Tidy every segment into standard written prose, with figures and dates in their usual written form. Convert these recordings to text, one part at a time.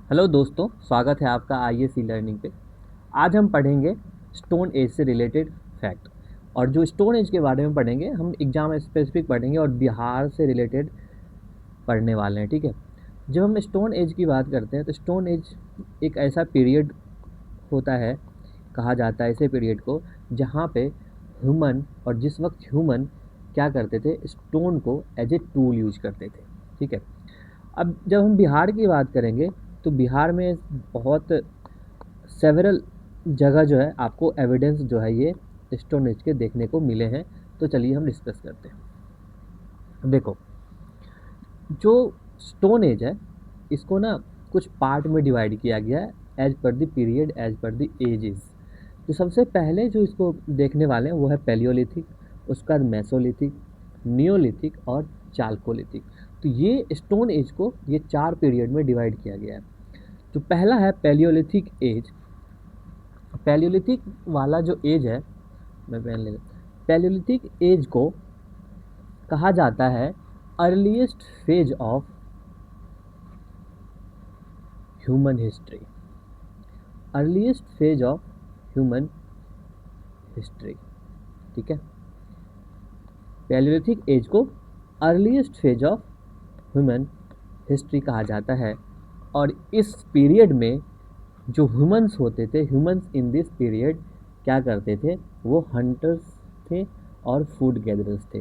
Hello दोस्तों, स्वागत है आपका आईएससी लर्निंग पे। आज हम पढ़ेंगे स्टोन एज से रिलेटेड फैक्ट। और जो स्टोन एज के बारे में पढ़ेंगे हम एग्जाम स्पेसिफिक पढ़ेंगे और बिहार से रिलेटेड पढ़ने वाले हैं। ठीक है। जब हम स्टोन एज की बात करते हैं तो स्टोन एज एक ऐसा पीरियड होता है, कहा जाता है ऐसे पीरियड को जहाँ पे ह्यूमन और जिस वक्त ह्यूमन क्या करते थे, स्टोन को एज ए टूल यूज करते थे। ठीक है। अब जब हम बिहार की बात करेंगे तो बिहार में बहुत सेवरल जगह जो है आपको एविडेंस जो है ये स्टोन एज के देखने को मिले हैं। तो चलिए हम डिस्कस करते हैं। देखो, जो स्टोन एज है इसको ना कुछ पार्ट में डिवाइड किया गया है as per the period, as per the ages. तो सबसे पहले जो इसको देखने वाले हैं वो है पैलियोलिथिक, उसके बाद मेसोलिथिक, नियोलिथिक और चाल्कोलिथिक। तो ये स्टोन एज को ये 4 पीरियड में डिवाइड किया गया है। तो पहला है पैलियोलिथिक एज। पैलियोलिथिक वाला जो एज है, मैं पेन ले पैलियोलिथिक एज को कहा जाता है earliest phase of human history. Earliest phase of human history. ठीक है। पैलियोलिथिक एज को earliest phase of human history कहा जाता है। और इस पीरियड में जो ह्यूमंस होते थे, ह्यूमंस इन दिस पीरियड क्या करते थे, वो हंटर्स थे और फूड गैदरर्स थे।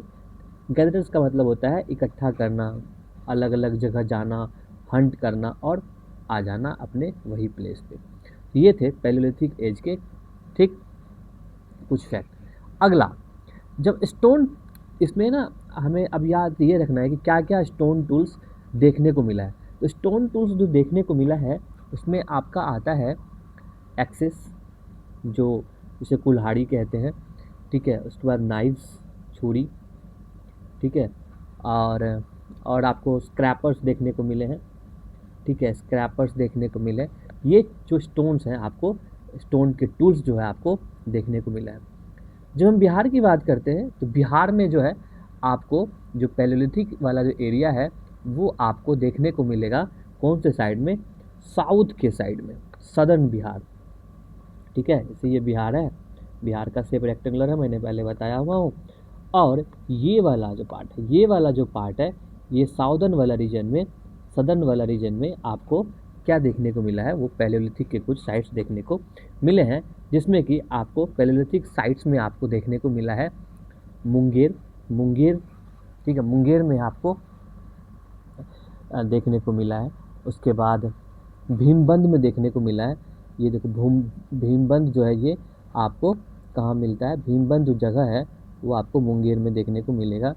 गैदरर्स का मतलब होता है इकट्ठा करना, अलग अलग जगह जाना, हंट करना और आ जाना अपने वही प्लेस पे। ये थे पैलियोलिथिक एज के ठीक कुछ फैक्ट। अगला, जब स्टोन, इसमें ना हमें अब याद ये रखना है कि क्या क्या स्टोन टूल्स देखने को मिला है। तो स्टोन टूल्स जो देखने को मिला है उसमें आपका आता है एक्सिस, जो जिसे कुल्हाड़ी कहते हैं। ठीक है। उसके बाद नाइफ्स, छुरी। ठीक है। और आपको स्क्रैपर्स देखने को मिले हैं। ठीक है, स्क्रैपर्स देखने को मिले। ये जो स्टोन्स हैं आपको, स्टोन के टूल्स जो है आपको देखने को मिला है। जब हम बिहार की बात करते हैं तो बिहार में जो है आपको जो पैलियोलिथिक वाला जो एरिया है वो आपको देखने को मिलेगा कौन से साइड में, साउथ के साइड में, सदर्न बिहार। ठीक है। इसे ये बिहार है, बिहार का शेप रेक्टेंगुलर है, मैंने पहले बताया हुआ हूँ। और ये वाला जो पार्ट है, ये वाला जो पार्ट है, ये साउदर्न वाला रीजन में, सदर्न वाला रीजन में आपको क्या देखने को मिला है, वो पैलियोलिथिक के कुछ साइट्स देखने को मिले हैं। जिसमें कि आपको पैलियोलिथिक साइट्स में आपको देखने को मिला है मुंगेर। मुंगेर, ठीक है, मुंगेर में आपको देखने को मिला है। उसके बाद भीमबंद में देखने को मिला है। ये देखो भीमबंद जो है ये आपको कहाँ मिलता है, भीमबंद जो जगह है वो आपको मुंगेर में देखने को मिलेगा।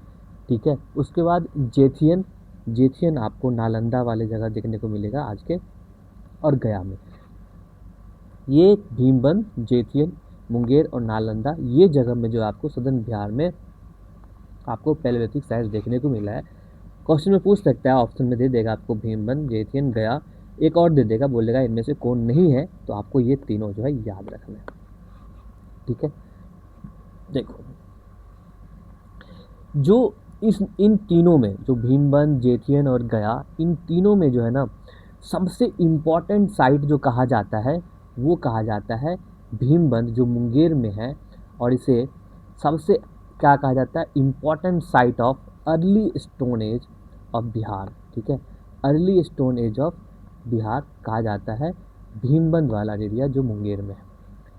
ठीक है। उसके बाद जेथियन, जेथियन आपको नालंदा वाले जगह देखने को मिलेगा आज के और गया में। ये भीमबंद, जेथियन, मुंगेर और नालंदा, ये जगह में जो आपको सदर्न बिहार में आपको पैलियोलिथिक साइट्स देखने को मिला है। क्वेश्चन में पूछ सकता है, ऑप्शन में दे देगा आपको भीमबंद, जेथियन, गया, एक और दे देगा, बोलेगा इनमें से कौन नहीं है। तो आपको ये तीनों जो है याद रखना है। ठीक है। देखो, जो इन तीनों में, जो भीमबंद, जेथियन और गया, इन तीनों में जो है ना सबसे इम्पॉर्टेंट साइट जो कहा जाता है वो कहा जाता है भीमबंद, जो मुंगेर में है। और इसे सबसे क्या कहा जाता है, important site of early stone age of Bihar. ठीक है। Early stone age of Bihar कहा जाता है भीमबंद वाला एरिया जो मुंगेर में है।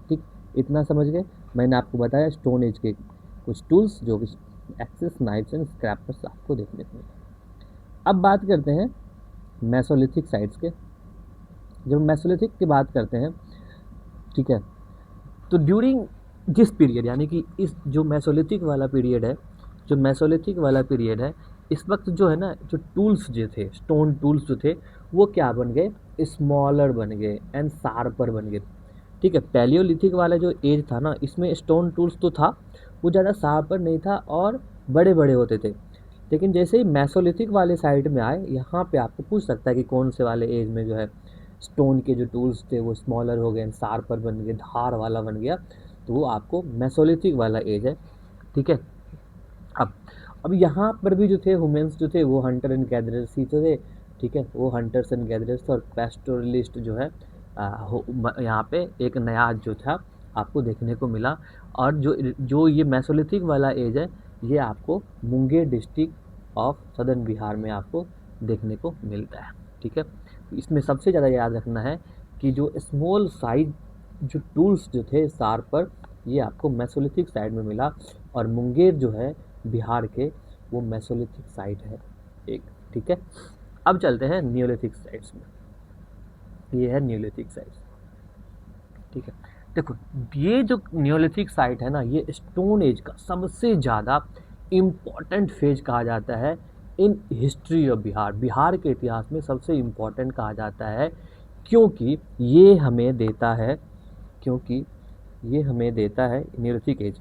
ठीक, इतना समझ गए। मैंने आपको बताया स्टोन एज के कुछ टूल्स जो एक्सिस, नाइफ्स एंड स्क्रैपर्स आपको देखने को मिले। अब बात करते हैं मेसोलिथिक साइट्स के। जब मेसोलिथिक की बात करते हैं, ठीक है, तो ड्यूरिंग जिस पीरियड, यानी कि इस जो मेसोलिथिक वाला पीरियड है, जो मेसोलिथिक वाला पीरियड है, इस वक्त जो है ना, जो टूल्स जो थे, स्टोन टूल्स जो थे, वो क्या बन गए, स्मॉलर बन गए एंड शार्पर बन गए। ठीक है। पैलियोलिथिक वाला जो एज था ना, इसमें स्टोन टूल्स तो था, वो ज़्यादा शार्पर नहीं था और बड़े बड़े होते थे। लेकिन जैसे ही मेसोलिथिक वाले साइड में आए, यहाँ पे आपको पूछ सकता है कि कौन से वाले एज में जो है स्टोन के जो टूल्स थे वो स्मॉलर हो गए, शार्पर बन गए, धार वाला बन गया। तो वो आपको मेसोलिथिक वाला एज है। ठीक है। अब अब यहाँ पर भी जो थे ह्यूमंस जो थे वो हंटर एंड गैदरर्स ही तो थे। ठीक है, वो हंटर्स एंड गैदरर्स और पैस्टोरलिस्ट जो है यहाँ पे एक नया जो था आपको देखने को मिला। और जो जो ये मेसोलिथिक वाला एज है, ये आपको Munger district of southern Bihar में आपको देखने को मिलता है। ठीक है, इसमें सबसे ज़्यादा याद रखना है कि जो स्मॉल साइज जो टूल्स जो थे शार्पर, ये आपको मेसोलिथिक साइड में मिला। और मुंगेर जो है बिहार के, वो मेसोलिथिक साइट है एक। ठीक है, अब चलते हैं न्यूलिथिक साइट्स में। ये है न्यूलिथिक साइट्स। ठीक है, देखो ये जो न्यूलिथिक साइट है ना, ये स्टोन एज का सबसे ज़्यादा इम्पॉर्टेंट फेज कहा जाता है in history of Bihar. Bihar के इतिहास में सबसे इम्पॉर्टेंट कहा जाता है, क्योंकि ये हमें देता है न्यूलिथिक एज।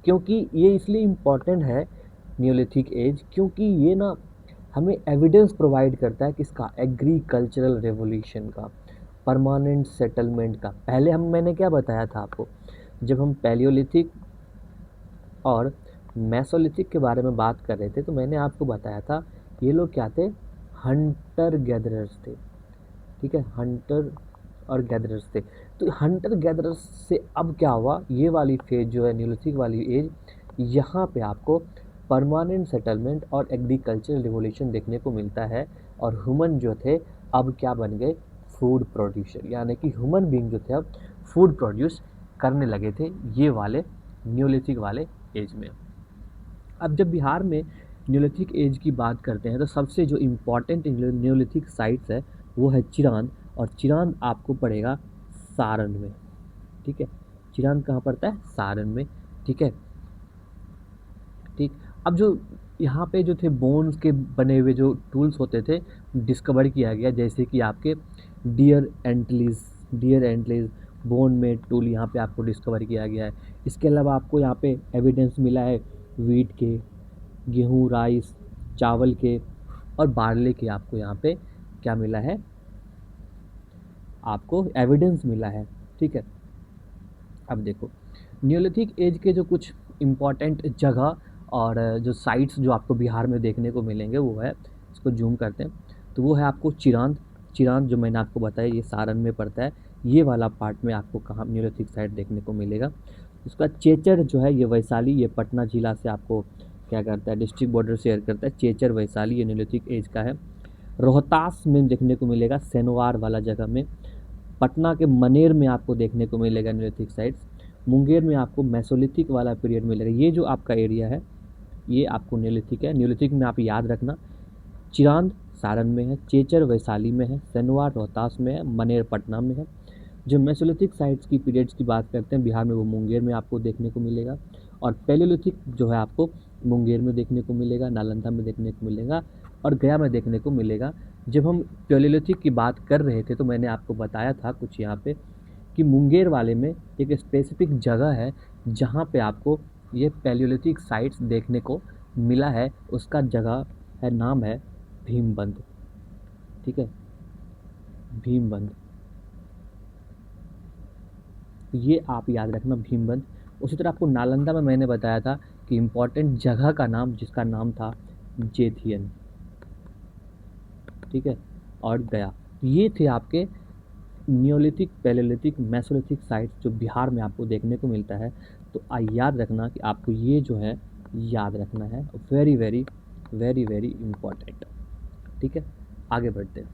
क्योंकि ये इसलिए इम्पॉर्टेंट है न्यूलिथिक एज, क्योंकि ये ना हमें एविडेंस प्रोवाइड करता है किसका, एग्रीकल्चरल रेवोल्यूशन का, परमानेंट सेटलमेंट का। पहले मैंने क्या बताया था आपको, जब हम पैलियोलिथिक और मेसोलिथिक के बारे में बात कर रहे थे, तो मैंने आपको बताया था ये लोग क्या थे, हंटर गैदरर्स थे। ठीक है, हंटर और गैदरर्स थे। तो हंटर गैदरर्स से अब क्या हुआ, ये वाली फेज जो है न्यूलिथिक वाली एज, यहाँ पे आपको परमानेंट सेटलमेंट और एग्रीकल्चरल रिवोल्यूशन देखने को मिलता है। और ह्यूमन जो थे अब क्या बन गए, फूड प्रोड्यूसर, यानी कि ह्यूमन बीइंग जो थे अब फूड प्रोड्यूस करने लगे थे ये वाले न्यूलिथिक वाले एज में। अब जब बिहार में न्यूलिथिक एज की बात करते हैं, तो सबसे जो इम्पॉर्टेंट न्यूलिथिक साइट्स है वो है चिरांद। और चिरांद आपको पड़ेगा सारण में। ठीक है, चिरांद कहाँ पड़ता है, सारण में। ठीक है, ठीक। अब जो यहाँ पे जो थे बोन्स के बने हुए जो टूल्स होते थे, डिस्कवर किया गया, जैसे कि आपके deer antlers bone made tool यहाँ पे आपको डिस्कवर किया गया है। इसके अलावा आपको यहाँ पे एविडेंस मिला है वीट के, गेहूँ, राइस, चावल के और बार्ले के। आपको यहाँ पे क्या मिला है, आपको एविडेंस मिला है। ठीक है, अब देखो न्यूलिथिक एज के जो कुछ इम्पॉर्टेंट जगह और जो साइट्स जो आपको बिहार में देखने को मिलेंगे, वो है, इसको जूम करते हैं, तो वो है आपको चिरांद जो मैंने आपको बताया ये सारण में पड़ता है। ये वाला पार्ट में आपको कहाँ न्यूलिथिक साइट देखने को मिलेगा। उसका चेचर जो है ये वैशाली, ये पटना जिला से आपको क्या करता है, डिस्ट्रिक्ट बॉर्डर शेयर करता है। चेचर वैशाली ये न्यूलिथिक एज का है। रोहतास में देखने को मिलेगा, सेनवार वाला जगह में। पटना के मनेर में आपको देखने को मिलेगा न्यूलिथिक साइट्स। मुंगेर में आपको मेसोलिथिक वाला पीरियड मिलेगा। ये जो आपका एरिया है ये आपको न्यूलिथिक है। न्यूलिथिक में आप याद रखना, चिरांद सारण में है, चेचर वैशाली में है, सेनवार रोहतास में है, मनेर पटना में है। जो मेसोलिथिक साइट्स की पीरियड्स की बात करते हैं बिहार में, वो मुंगेर में आपको देखने को मिलेगा। और पैलियोलिथिक जो है आपको मुंगेर में देखने को मिलेगा, नालंदा में देखने को मिलेगा और गया में देखने को मिलेगा। जब हम पैलियोलिथिक की बात कर रहे थे तो मैंने आपको बताया था कुछ यहाँ पे कि मुंगेर वाले में एक स्पेसिफिक जगह है जहाँ पे आपको ये पैलियोलिथिक साइट्स देखने को मिला है। उसका जगह है, नाम है भीमबंध। ठीक है, भीमबंध, ये आप याद रखना, भीमबंध। उसी तरह आपको नालंदा में मैंने बताया था कि इम्पॉर्टेंट जगह का नाम, जिसका नाम था जेथियन। ठीक है, और गया। ये थे आपके न्यूलिथिक, पैलियोलिथिक, मेसोलिथिक साइट्स जो बिहार में आपको देखने को मिलता है। तो याद रखना कि आपको ये जो है याद रखना है, very very very very important. ठीक है, आगे बढ़ते हैं।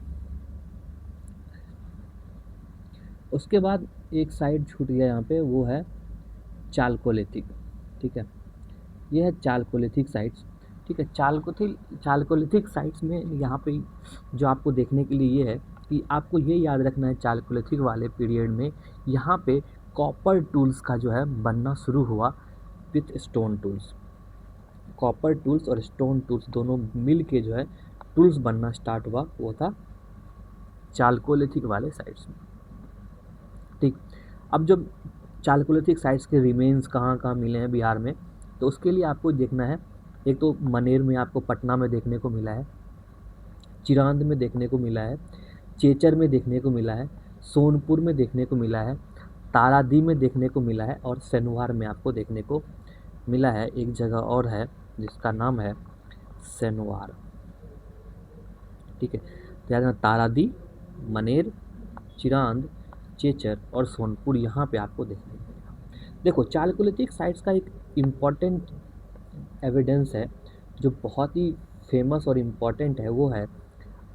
उसके बाद एक साइड छूट गया यहाँ पे, वो है चालकोलिथिक। ठीक है, ये है चालकोलिथिक साइट्स। ठीक है, चालकोलिथिक साइट्स में यहाँ पे जो आपको देखने के लिए ये है कि आपको ये याद रखना है, चालकोलिथिक वाले पीरियड में यहाँ पे कॉपर टूल्स का जो है बनना शुरू हुआ with stone tools. Copper tools और स्टोन टूल्स दोनों मिल के जो है टूल्स बनना स्टार्ट हुआ, वो था चालकोलिथिक वाले साइट्स में। ठीक, अब जब चालकोलिथिक साइट्स के रिमेन्स कहाँ कहाँ मिले हैं बिहार में, तो उसके लिए आपको देखना है, एक तो मनेर में आपको पटना में देखने को मिला है, चिरांद में देखने को मिला है, चेचर में देखने को मिला है, सोनपुर में देखने को मिला है, तारादी में देखने को मिला है और सेनवार में आपको देखने को मिला है। एक जगह और है जिसका नाम है सेनवार। ठीक है, तो याद रखना तारादी, मनेर, चिरांद, चेचर और सोनपुर यहाँ पे आपको देखने को मिलेगा। देखो चालकोलिथिक साइट्स का एक इम्पॉर्टेंट एविडेंस है जो बहुत ही फेमस और इम्पॉर्टेंट है, वो है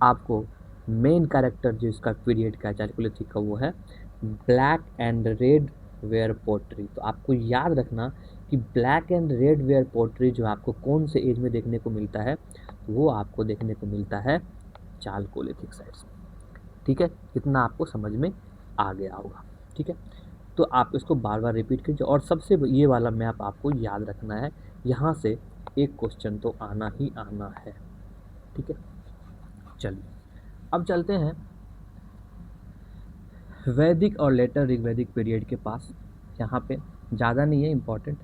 आपको मेन कैरेक्टर जो इसका पीरियड का चालकोलिथिक का वो है black and red ware pottery. तो आपको याद रखना कि black and red ware pottery जो आपको कौन से एज में देखने को मिलता है, वो आपको देखने को मिलता है चालकोलिथिक साइट्स। ठीक है, इतना आपको समझ में आ गया होगा। ठीक है, तो आप इसको बार बार रिपीट कीजिए और सबसे ये वाला मैप आपको याद रखना है, यहाँ से एक क्वेश्चन तो आना ही आना है। ठीक है, चलिए अब चलते हैं वैदिक और लेटर ऋग्वैदिक पीरियड के पास। यहाँ पे ज़्यादा नहीं है इम्पॉर्टेंट,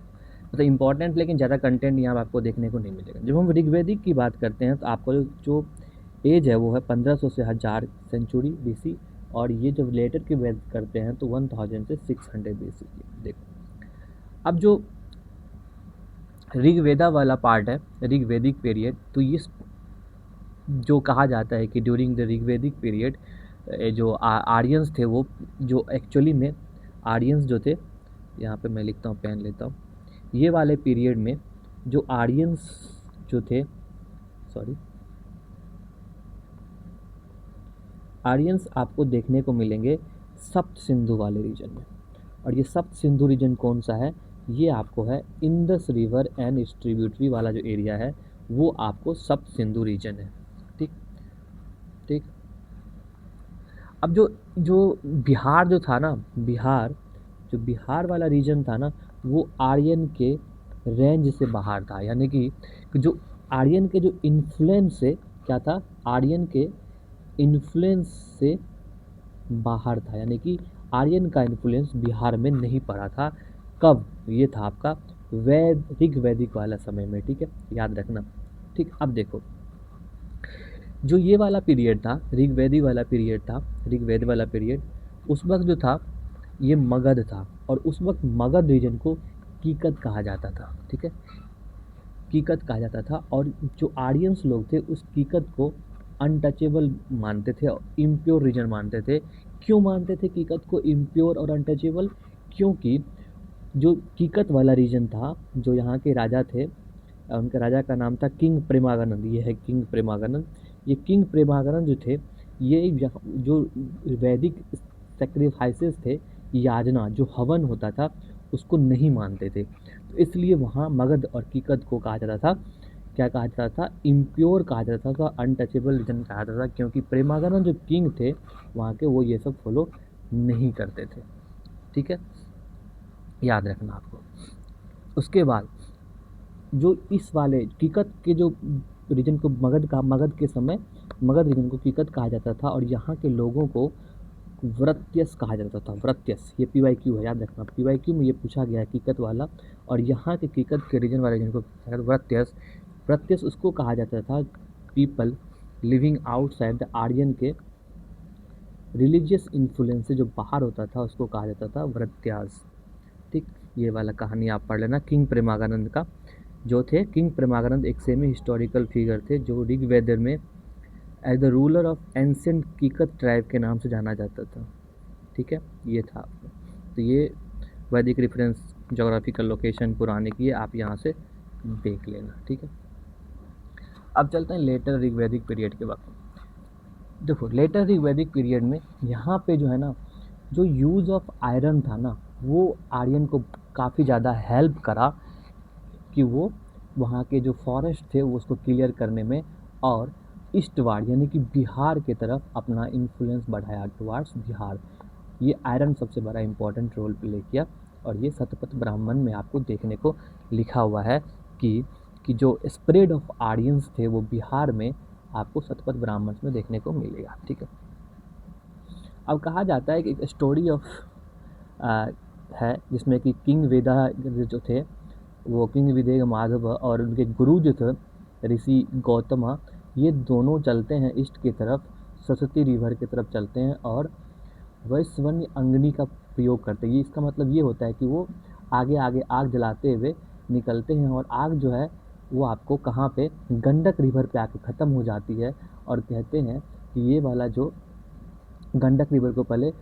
मतलब इम्पॉर्टेंट लेकिन ज़्यादा कंटेंट यहाँ आपको देखने को नहीं मिलेगा। जब हम ऋग्वैदिक की बात करते हैं तो आपको जो एज है वो है 1500 से 1000 सेंचुरी BC, और ये जब लेटर की बात करते हैं तो 1000 से 600 BC की। देखो अब जो ऋग्वेदा वाला पार्ट है ऋग्वैदिक पीरियड, तो ये जो कहा जाता है कि ड्यूरिंग द ऋग्वैदिक पीरियड जो आर्यंस थे वो जो एक्चुअली में आर्यंस जो थे, यहाँ पे मैं लिखता हूँ, पेन लेता हूँ, ये वाले पीरियड में जो आर्यंस जो थे, आर्यंस आपको देखने को मिलेंगे सप्त सिंधु वाले रीजन में। और ये सप्त सिंधु रीजन कौन सा है, ये आपको है इंडस रिवर एंड डिस्ट्रीब्यूटरी वाला जो एरिया है वो आपको सप्त सिंधु रीजन है। ठीक ठीक, अब जो जो बिहार जो था ना, जो बिहार वाला रीजन था ना, वो आर्यन के रेंज से बाहर था, यानी कि जो आर्यन के जो इन्फ्लुएंस से क्या था, आर्यन के इन्फ्लुएंस से बाहर था, यानी कि आर्यन का इन्फ्लुएंस बिहार में नहीं पड़ा था। कब, ये था आपका ऋग्वैदिक वाला समय में। ठीक है, याद रखना। ठीक, अब देखो जो ये वाला पीरियड था ऋग्वैदिक वाला पीरियड था, ऋग्वेद वाला पीरियड, उस वक्त जो था ये मगध था, और उस वक्त मगध रीजन को कीकत कहा जाता था। ठीक है, कीकत कहा जाता था, और जो आर्यंस लोग थे उस कीकत को अनटचेबल मानते थे और इम्प्योर रीजन मानते थे। क्यों मानते थे कीकत को इम्प्योर और अनटचेबल, क्योंकि जो कीकत वाला रीजन था, जो यहाँ के राजा थे, उनके राजा का नाम था किंग प्रेमागनंद। ये है किंग प्रेमागनंद। ये किंग प्रेमागनंद जो थे, ये जो वैदिक सेक्रीफाइसेस थे, याजना जो हवन होता था उसको नहीं मानते थे, तो इसलिए वहाँ मगध और कीकत को कहा जाता था, क्या कहा जाता था, इम्प्योर कहा जाता था, अनटचेबल रीजन कहा जाता था, क्योंकि प्रेमागनंद जो किंग थे वहाँ के, वो ये सब फॉलो नहीं करते थे। ठीक है, याद रखना आपको। उसके बाद जो इस वाले कीकत के जो रीजन को मगध के समय मगध रीजन को कीकत कहा जाता था, और यहाँ के लोगों को व्रत्यस कहा जाता था। व्रत्यस, ये PYQ है, याद रखना। PYQ में ये पूछा गया है कीकत वाला, और यहाँ के कीकत के रीजन वाले रीजन को व्रत्यस, व्रत्यस उसको कहा जाता था people living outside the Aryan के रिलीजियस इन्फ्लुएंस से जो बाहर होता था उसको कहा जाता था व्रत्यास। ठीक, ये वाला कहानी आप पढ़ लेना किंग प्रेमागनंद का। जो थे किंग प्रेमागनंद एक सेमी हिस्टोरिकल फिगर थे जो ऋग्वेद में as the ruler of ancient Kikata tribe के नाम से जाना जाता था। ठीक है, ये था आपको। तो ये वैदिक रेफरेंस जोग्राफिकल लोकेशन पुराने की है, आप यहाँ से देख लेना। ठीक है, अब चलते हैं लेटर ऋग्वैदिक पीरियड के वक्त। देखो लेटर ऋग्वैदिक पीरियड में यहाँ पे जो है ना, जो यूज़ ऑफ आयरन था ना, वो आर्यन को काफ़ी ज़्यादा हेल्प करा कि वो वहाँ के जो फॉरेस्ट थे वो उसको क्लियर करने में, और ईस्टवार्ड यानी कि बिहार के तरफ अपना इन्फ्लुएंस बढ़ाया टुवार्ड्स बिहार। ये आयरन सबसे बड़ा इम्पोर्टेंट रोल प्ले किया, और ये शतपथ ब्राह्मण में आपको देखने को लिखा हुआ है कि जो स्प्रेड ऑफ आर्यंस थे वो बिहार में आपको शतपथ ब्राह्मण में देखने को मिलेगा। ठीक है, अब कहा जाता है कि एक स्टोरी ऑफ है जिसमें कि किंग वेदा जो थे, वो किंग विदेह माधव और उनके गुरु जो थे ऋषि गौतम, ये दोनों चलते हैं ईस्ट की तरफ, सरस्वती रिवर की तरफ चलते हैं, और वैश्वन्य अंगनी का प्रयोग करते हैं। ये इसका मतलब ये होता है कि वो आगे आगे आग जलाते हुए निकलते हैं, और आग जो है वो आपको कहाँ पे, गंडक रिवर पे आके ख़त्म हो जाती है, और कहते हैं कि ये वाला जो गंडक रिवर को पहले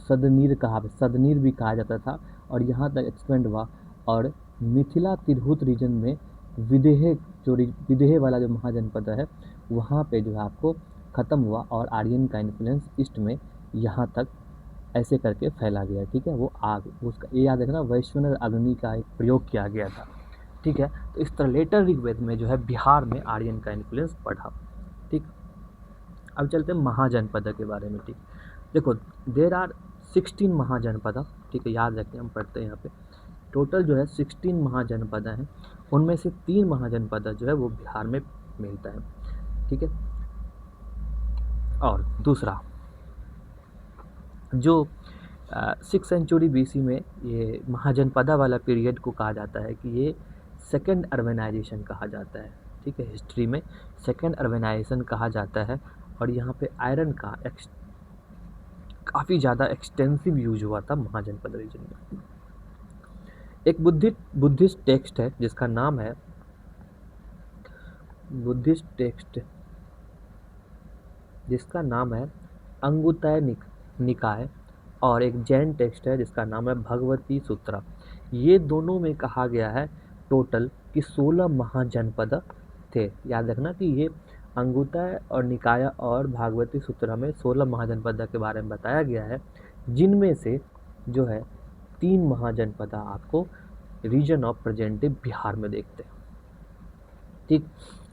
सदनीर भी कहा जाता था और यहाँ तक एक्सपेंड हुआ और मिथिला तिरहुत रीजन में विदेह वाला जो महाजनपद है वहाँ पे जो है आपको ख़त्म हुआ और आर्यन का इन्फ्लुएंस ईस्ट में यहाँ तक ऐसे करके फैला गया। ठीक है, वो आग उसका ये याद रखना, वैश्वानर अग्नि का एक प्रयोग किया गया था। ठीक है, तो इस तरह लेटर ऋग्वेद में जो है बिहार में आर्यन का इन्फ्लुएंस बढ़ा। ठीक, अब चलते हैं महाजनपद के बारे में। ठीक, देखो देर आर 16 महाजनपद। ठीक है, याद रखें, हम पढ़ते हैं यहाँ पे टोटल जो है 16 महाजनपद हैं, उनमें से 3 महाजनपद जो है वो बिहार में मिलता है। ठीक है, और दूसरा जो 6th सेंचुरी BC में ये महाजनपदा वाला पीरियड को कहा जाता है कि ये सेकेंड अर्बनाइजेशन कहा जाता है। ठीक है, हिस्ट्री में सेकेंड अर्बनाइजेशन कहा जाता है और यहाँ पे आयरन का काफ़ी ज़्यादा एक्सटेंसिव यूज हुआ था महाजनपद रीजन में। एक बुद्धिस्ट टेक्स्ट है जिसका नाम है अंगुत्तय निकाय और एक जैन टेक्स्ट है जिसका नाम है भगवती सूत्रा। ये दोनों में कहा गया है टोटल कि 16 महाजनपद थे। याद रखना कि ये अंगुत्तय और निकाय और भागवती सूत्रा में 16 महाजनपद के बारे में बताया गया है, जिनमें से जो है 3 महाजनपद आपको region of present day Bihar में देखते हैं। ठीक,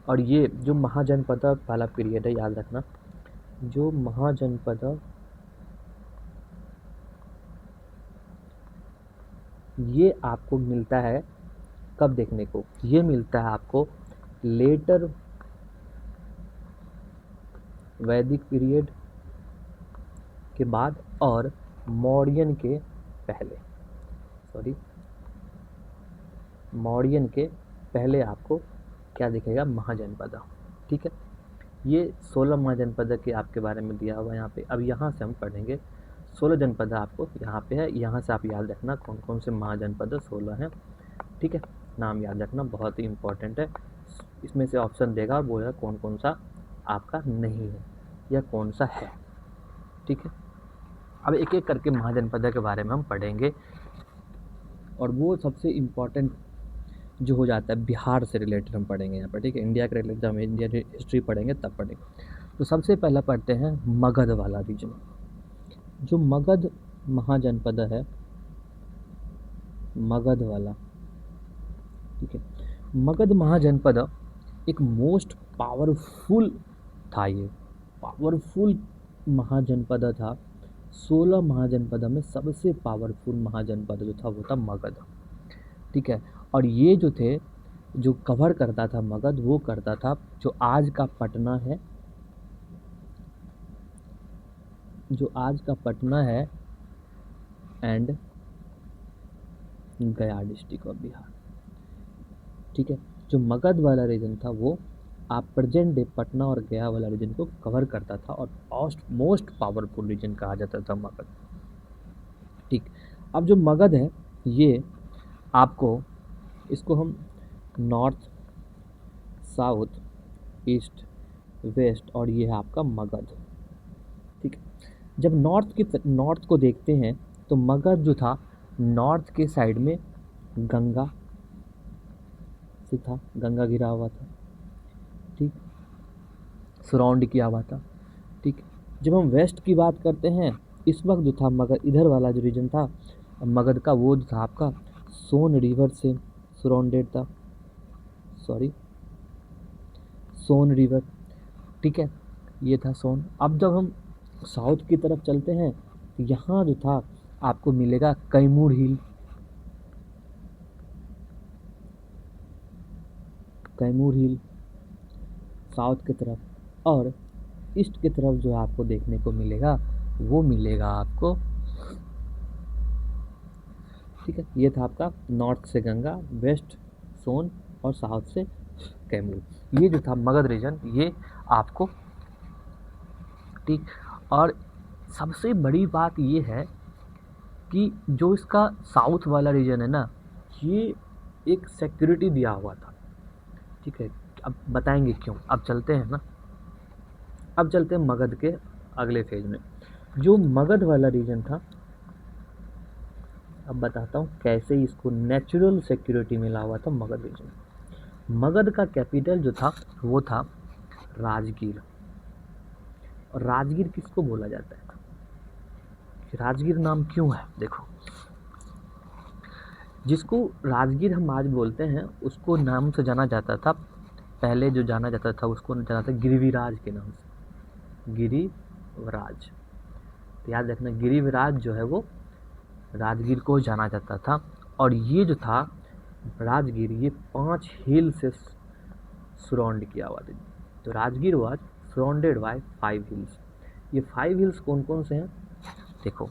और ये जो महाजनपद वाला पीरियड है, याद रखना जो महाजनपद ये आपको मिलता है कब देखने को, ये मिलता है आपको लेटर वैदिक पीरियड के बाद और मौर्यन के पहले आपको क्या दिखेगा, महाजनपद। ठीक है, ये 16 महाजनपद के आपके बारे में दिया हुआ यहाँ पे। अब यहाँ से हम पढ़ेंगे 16 जनपद आपको यहाँ पे है, यहाँ से आप याद रखना कौन कौन से महाजनपद 16 हैं। ठीक है, नाम याद रखना बहुत ही इंपॉर्टेंट है। इसमें से ऑप्शन देगा और बोलेगा कौन कौन सा आपका नहीं है या कौन सा है। ठीक है, अब एक एक करके महाजनपद के बारे में हम पढ़ेंगे और वो सबसे इम्पोर्टेंट जो हो जाता है बिहार से रिलेटेड हम पढ़ेंगे यहाँ पर। ठीक है, इंडिया के रिलेटेड हम इंडिया हिस्ट्री पढ़ेंगे तब पढ़ेंगे। तो सबसे पहला पढ़ते हैं मगध वाला रीजन। जो मगध महाजनपद है, मगध वाला, ठीक है, मगध महाजनपद एक मोस्ट पावरफुल था। ये पावरफुल महाजनपद था। 16 महाजनपद में सबसे पावरफुल महाजनपद जो था वो था मगध। ठीक है, और ये जो थे जो कवर करता था मगध, वो करता था जो आज का पटना है, एंड गया डिस्ट्रिक्ट ऑफ बिहार। ठीक है, जो मगध वाला रीजन था वो आप प्रेजेंट डे पटना और गया वाला रीजन को कवर करता था और मोस्ट पावरफुल रीजन कहा जाता था मगध। ठीक, अब जो मगध है ये आपको, इसको हम नॉर्थ, साउथ, ईस्ट, वेस्ट और ये है आपका मगध। ठीक है, जब नॉर्थ को देखते हैं तो मगध जो था नॉर्थ के साइड में गंगा से था, गंगा गिरा हुआ था। ठीक, सराउंड किया हुआ था। ठीक, जब हम वेस्ट की बात करते हैं इस वक्त जो था मगध, इधर वाला जो रीजन था मगध का, वो जो था आपका सोन रिवर से सराउंडेड था, सोन रिवर। ठीक है, ये था सोन। अब जब हम साउथ की तरफ चलते हैं तो यहाँ जो था आपको मिलेगा कैमूर हिल, साउथ की तरफ, और ईस्ट की तरफ जो आपको देखने को मिलेगा वो मिलेगा आपको, ठीक है, ये था आपका नॉर्थ से गंगा, वेस्ट सोन और साउथ से कैमूर। ये जो था मगध रीजन ये आपको, ठीक। और सबसे बड़ी बात ये है कि जो इसका साउथ वाला रीजन है ना, ये एक सिक्योरिटी दिया हुआ था, ठीक है। अब बताएंगे क्यों। अब चलते हैं ना, अब चलते हैं मगध के अगले फेज में। जो मगध वाला रीजन था, अब बताता हूँ कैसे इसको नेचुरल सिक्योरिटी मिला हुआ था मगध रीजन। मगध का कैपिटल जो था वो था राजगीर। और राजगीर किसको बोला जाता है, राजगीर नाम क्यों है, देखो जिसको राजगीर हम आज बोलते हैं उसको नाम से जाना जाता था, पहले जो जाना जाता था उसको जाना था गिरिविराज के नाम से, गिरिविराज। तो याद रखना गिरिविराज जो है वो राजगीर को जाना जाता था। और ये जो था राजगीर, ये 5 हिल से सराउंड किया हुआ था। तो Rajgir was surrounded by 5 hills. ये 5 हिल्स कौन कौन से हैं, देखो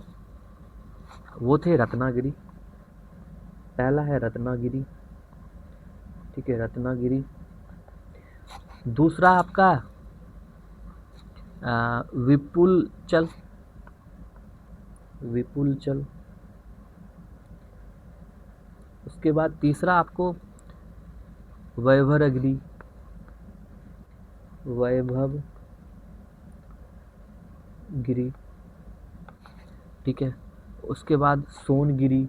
वो थे रत्नागिरी, पहला है रत्नागिरी, ठीक है रत्नागिरी। दूसरा आपका विपुलचल, विपुलचल। उसके बाद तीसरा आपको वैभवगिरी, वैभवगिरी, ठीक है। उसके बाद सोनगिरी,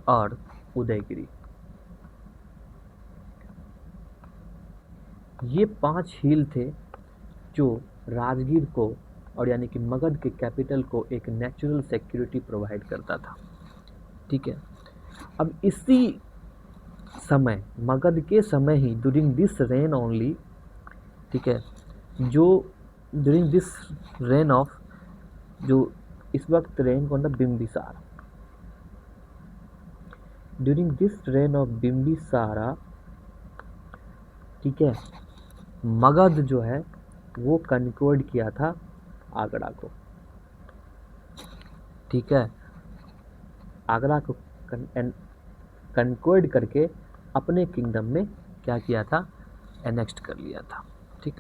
और उदयगिरी। ये 5 हिल थे जो राजगीर को और यानी कि मगध के कैपिटल को एक नेचुरल सिक्योरिटी प्रोवाइड करता था, ठीक है। अब इसी समय मगध के समय ही ड्यूरिंग दिस रेन ओनली, ठीक है, जो ड्यूरिंग दिस रेन ऑफ, जो इस वक्त रेन कौन था, Bimbisara. During this reign of Bimbisara, ठीक है, मगध जो है वो कन्क्वर्ड किया था आगरा को, ठीक है। आगरा को कन्क्वर्ड करके अपने किंगडम में क्या किया था, एनेक्स्ट कर लिया था, ठीक।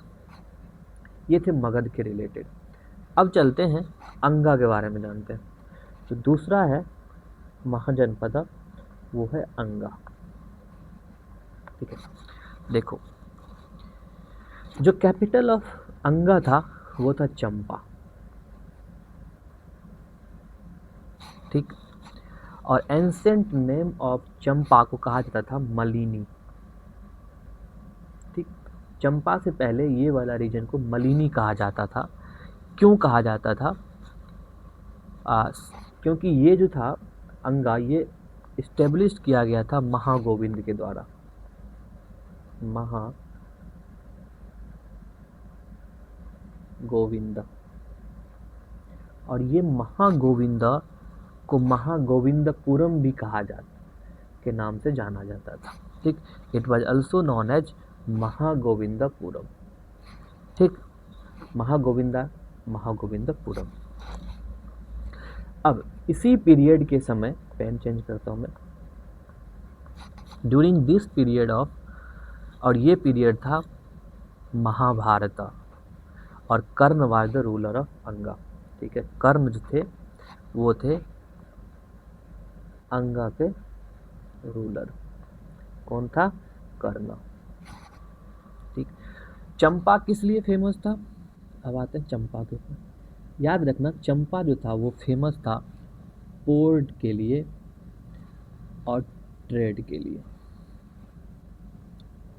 ये थे मगध के रिलेटेड। अब चलते हैं अंगा के बारे में जानते हैं। तो दूसरा है महाजनपद, वो है अंगा, ठीक है। देखो जो कैपिटल ऑफ अंगा था वो था चंपा, ठीक। और एंसेंट नेम ऑफ चंपा को कहा जाता था मलिनी, ठीक। चंपा से पहले ये वाला रीजन को मलिनी कहा जाता था। क्यों कहा जाता था, क्योंकि ये जो था अंगा, ये इस्टेब्लिश किया गया था महागोविंद के द्वारा, महागोविंद। और ये महागोविंद को महागोविंदपुरम भी कहा जाता के नाम से जाना जाता था, ठीक। It was also known as Mahagovindapuram, ठीक। महागोविंदपुरम। अब इसी पीरियड के समय, पेन चेंज करता हूं मैं, ड्यूरिंग दिस पीरियड ऑफ, और ये पीरियड था महाभारत, और कर्ण वाज द रूलर ऑफ अंगा, ठीक है। कर्ण जो थे वो थे अंगा के रूलर। कौन था, कर्ण, ठीक। चंपा किस लिए फेमस था, अब आते हैं चंपा के ऊपर। याद रखना चंपा जो था वो फेमस था पोर्ट के लिए और ट्रेड के लिए,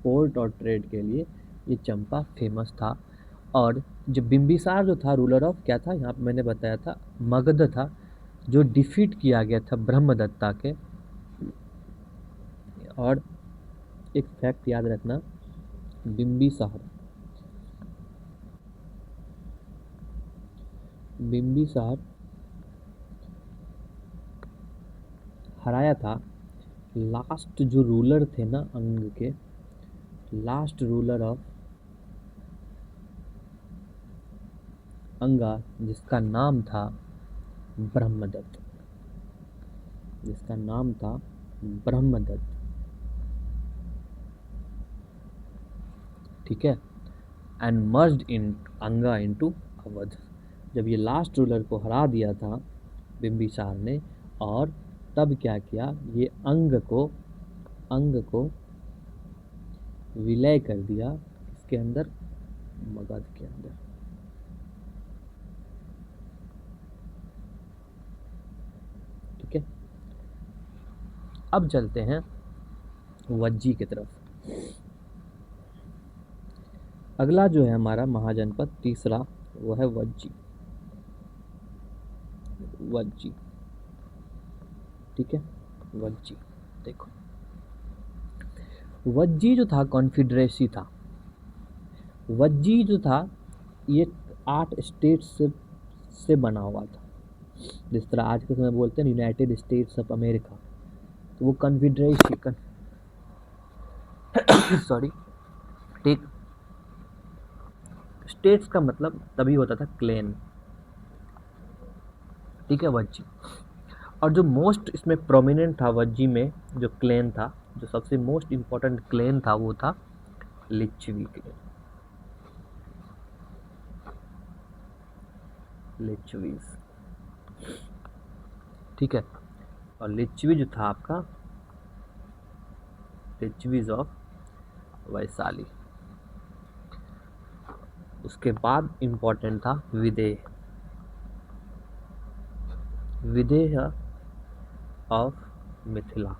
पोर्ट और ट्रेड के लिए ये चंपा फेमस था। और जो बिंबिसार जो था रूलर ऑफ क्या था, यहाँ पे मैंने बताया था मगध था, जो डिफीट किया गया था ब्रह्मदत्ता के। और एक फैक्ट याद रखना, बिंबिसार हराया था लास्ट जो रूलर थे ना अंग के, लास्ट रूलर ऑफ अंगा, जिसका नाम था ब्रह्मदत्त, जिसका नाम था ब्रह्मदत्त, ठीक है। एंड मर्ज्ड इन अंगा इनटू अवध। जब ये लास्ट रूलर को हरा दिया था बिंबिसार ने, और तब क्या किया, ये अंग को विलय कर दिया इसके अंदर, मगध के अंदर। ठीक है, अब चलते हैं वज्जी की तरफ। अगला जो है हमारा महाजनपद तीसरा, वो है वज्जी। वज्जी, ठीक है, वज्जी। देखो, वज्जी जो था कॉन्फिडरेसी था। वज्जी जो था ये 8 स्टेट से बना हुआ था। जिस तरह आज के समय बोलते हैं यूनाइटेड स्टेट्स ऑफ अमेरिका, तो वो कॉन्फिडरेसी सॉरी, ठीक, स्टेट्स का मतलब तभी होता था क्लेन। ठीक है, वज्जी। और जो मोस्ट इसमें प्रोमिनेंट था वज्जी में, जो क्लेन था, जो सबसे मोस्ट इम्पोर्टेंट क्लेन था, वो था लिच्छवी क्लेन। लिच्छवीज, ठीक है। और लिच्छवी जो था आपका, लिच्छवीज ऑफ वैशाली। उसके बाद इम्पोर्टेंट था विदेह, विदेह ऑफ मिथिला।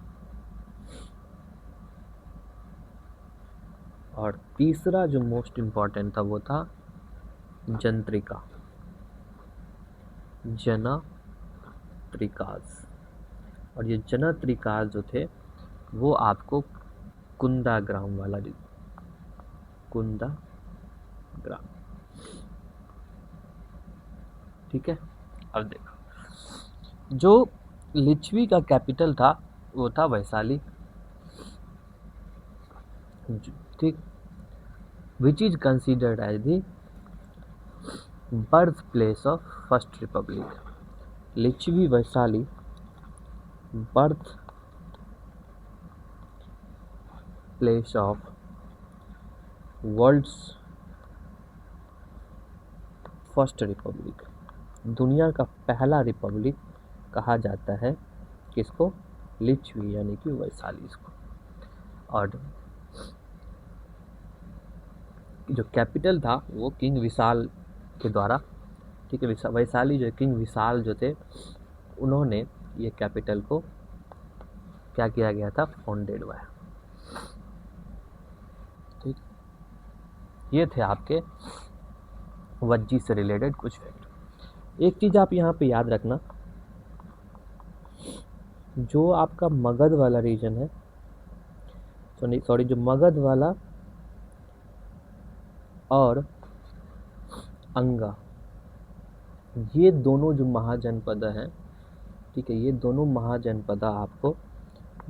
और तीसरा जो मोस्ट इम्पोर्टेंट था वो था जंत्रिका, जनत्रिकाज। और ये जनत्रिकाज जो थे वो आपको कुंदा ग्राम वाला, कुंदा ग्राम। ठीक है, अब देखो, जो लिच्छवी का कैपिटल था वो था वैशाली, ठीक, which is considered as the birth place of first republic. Licchavi Vaishali birth place of world's first republic. दुनिया का पहला रिपब्लिक कहा जाता है किसको, लिच्छवी यानी कि वैशाली इसको। और जो कैपिटल था वो किंग विशाल के द्वारा, ठीक है, वैशाली जो किंग विशाल जो थे उन्होंने ये कैपिटल को क्या किया गया था, फाउंडेड हुआ। ठीक, ये थे आपके वज्जी से रिलेटेड कुछ फैक्ट। एक चीज़ आप यहाँ पे याद रखना, जो आपका मगध वाला रीजन है, सॉरी, जो मगध वाला और अंगा, ये दोनों जो महाजनपद हैं, ठीक है, ये दोनों महाजनपद आपको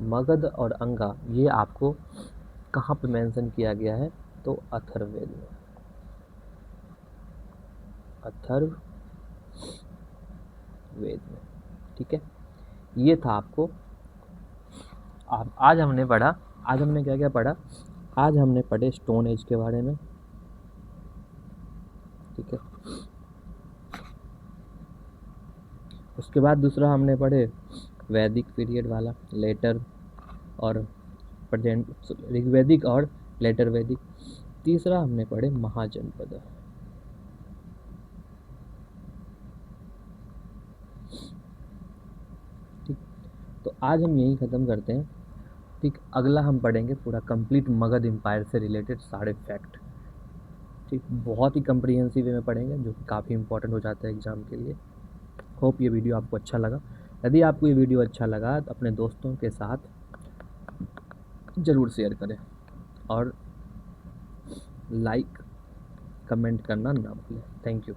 मगध और अंगा, ये आपको कहाँ पे मेंशन किया गया है, तो अथर्ववेद में। अथर्ववेद में, ठीक है। ये था आपको, आज हमने पढ़ा, आज हमने क्या क्या पढ़ा, आज हमने पढ़े स्टोन एज के बारे में, ठीक है। उसके बाद दूसरा हमने पढ़े वैदिक पीरियड वाला, लेटर और प्रेजेंट, ऋग्वैदिक और लेटर वैदिक। तीसरा हमने पढ़े महाजनपद। ठीक, तो आज हम यही ख़त्म करते हैं। ठीक, अगला हम पढ़ेंगे पूरा कंप्लीट मगध एम्पायर से रिलेटेड सारे फैक्ट। ठीक, बहुत ही कम्प्रीहेंसिव वे में पढ़ेंगे, जो काफ़ी इंपॉर्टेंट हो जाता है एग्ज़ाम के लिए। होप ये वीडियो आपको अच्छा लगा। यदि आपको ये वीडियो अच्छा लगा तो अपने दोस्तों के साथ ज़रूर शेयर करें और लाइक कमेंट करना ना भूलें। Thank you.